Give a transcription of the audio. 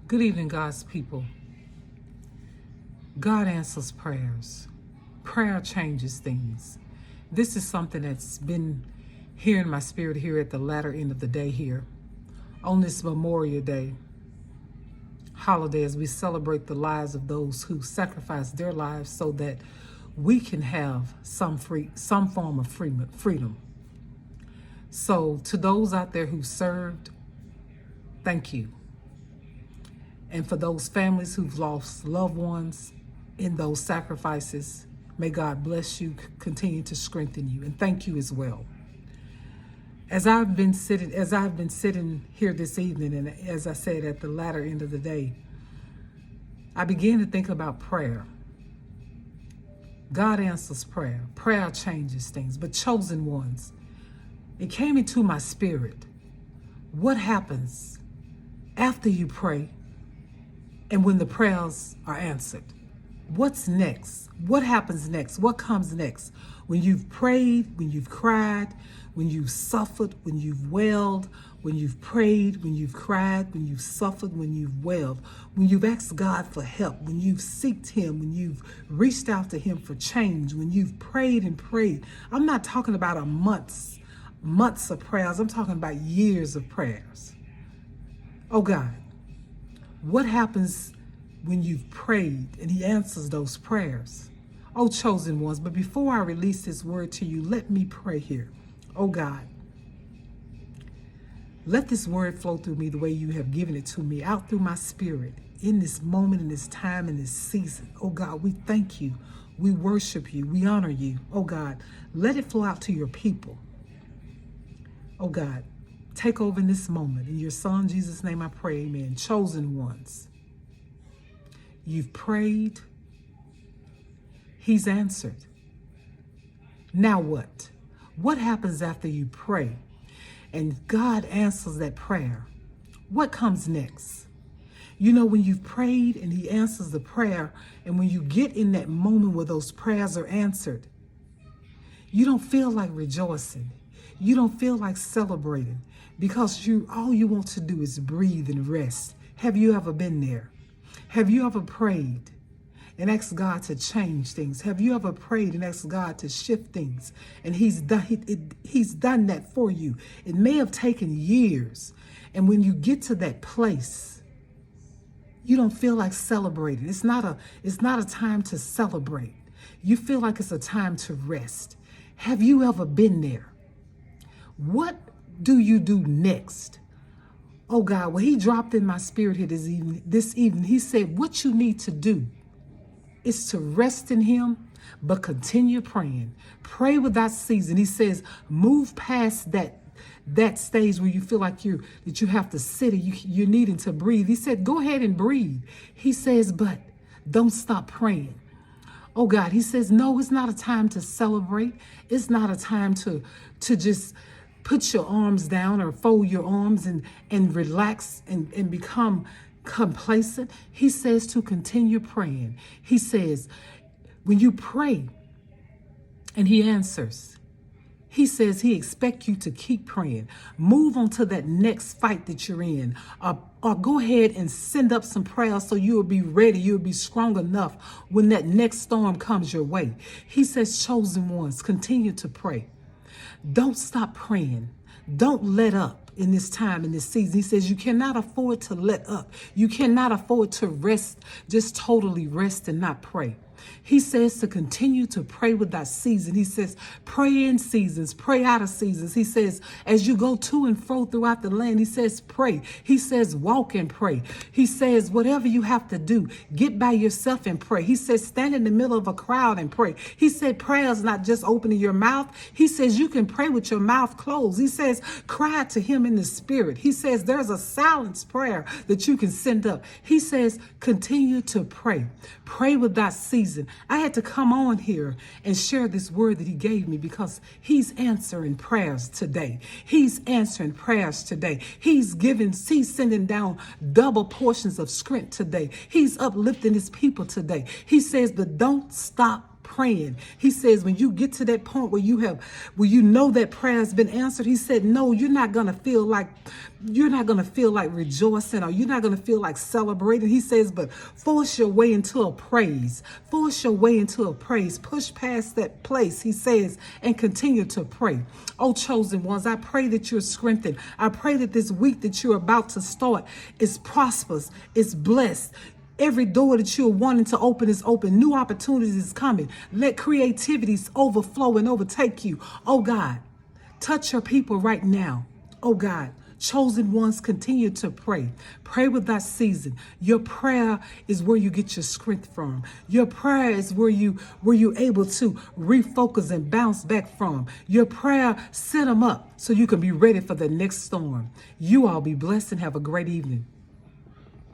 Good evening, God's people. God answers prayers. Prayer changes things. This is something that's been here in my spirit here at the latter end of the day here on this Memorial Day holiday as we celebrate the lives of those who sacrificed their lives so that we can have some form of freedom. So to those out there who served, thank you. And for those families who've lost loved ones in those sacrifices, may God bless you, continue to strengthen you, and thank you as well. As I've been sitting here this evening, and as I said at the latter end of the day, I began to think about prayer. God answers prayer. Prayer changes things, but chosen ones. It came into my spirit. What happens after you pray and when the prayers are answered? What's next? What happens next? What comes next? When you've prayed, when you've cried, when you've suffered, when you've wailed, when you've prayed, when you've cried, when you've suffered, when you've wailed, when you've asked God for help, when you've sought Him, when you've reached out to Him for change, when you've prayed and prayed. I'm not talking about months of prayers. I'm talking about years of prayers. Oh God, what happens when you've prayed and He answers those prayers? Oh, chosen ones, but before I release this word to you, let me pray here. Oh God, let this word flow through me the way you have given it to me, out through my spirit, in this moment, in this time, in this season. Oh God, we thank you. We worship you. We honor you. Oh God, let it flow out to your people. Oh God, take over in this moment. In your Son, Jesus' name I pray, amen. Chosen ones, you've prayed. He's answered. Now what? What happens after you pray and God answers that prayer? What comes next? You know, when you've prayed and He answers the prayer, and when you get in that moment where those prayers are answered, you don't feel like rejoicing. You don't feel like celebrating, because all you want to do is breathe and rest. Have you ever been there? Have you ever prayed and asked God to change things? Have you ever prayed and asked God to shift things? And He's done that for you. It may have taken years. And when you get to that place, you don't feel like celebrating. It's not a time to celebrate. You feel like it's a time to rest. Have you ever been there? What do you do next? Oh God, well, He dropped in my spirit here this evening. He said, what you need to do is to rest in Him, but continue praying. Pray without ceasing. He says, move past that stage where you feel like that you have to sit or you're needing to breathe. He said, go ahead and breathe. He says, but don't stop praying. Oh God, He says, no, it's not a time to celebrate. It's not a time to just put your arms down or fold your arms and relax and become complacent. He says to continue praying. He says, when you pray and He answers, He says He expects you to keep praying. Move on to that next fight that you're in, or go ahead and send up some prayers so you'll be ready. You'll be strong enough when that next storm comes your way. He says, chosen ones, continue to pray. Don't stop praying. Don't let up in this time, in this season. He says you cannot afford to let up. You cannot afford to rest, just totally rest and not pray. He says to continue to pray without season. He says, pray in seasons, pray out of seasons. He says, as you go to and fro throughout the land, He says, pray. He says, walk and pray. He says, whatever you have to do, get by yourself and pray. He says, stand in the middle of a crowd and pray. He said, prayer is not just opening your mouth. He says, you can pray with your mouth closed. He says, cry to Him in the spirit. He says, there's a silence prayer that you can send up. He says, continue to pray. Pray without season. I had to come on here and share this word that He gave me because He's answering prayers today. He's answering prayers today. He's sending down double portions of strength today. He's uplifting His people today. He says, but don't stop praying. He says, when you get to that point where you know that prayer has been answered, he said, no, you're not going to feel like rejoicing, or you're not going to feel like celebrating. He says, but force your way into a praise. Force your way into a praise. Push past that place, he says, and continue to pray. Oh, chosen ones, I pray that you're strengthened. I pray that this week that you're about to start is prosperous, is blessed. Every door that you're wanting to open is open. New opportunities is coming. Let creativities overflow and overtake you. Oh God, touch your people right now. Oh God, chosen ones, continue to pray. Pray without season. Your prayer is where you get your strength from. Your prayer is where you're able to refocus and bounce back from. Your prayer set them up so you can be ready for the next storm. You all be blessed and have a great evening.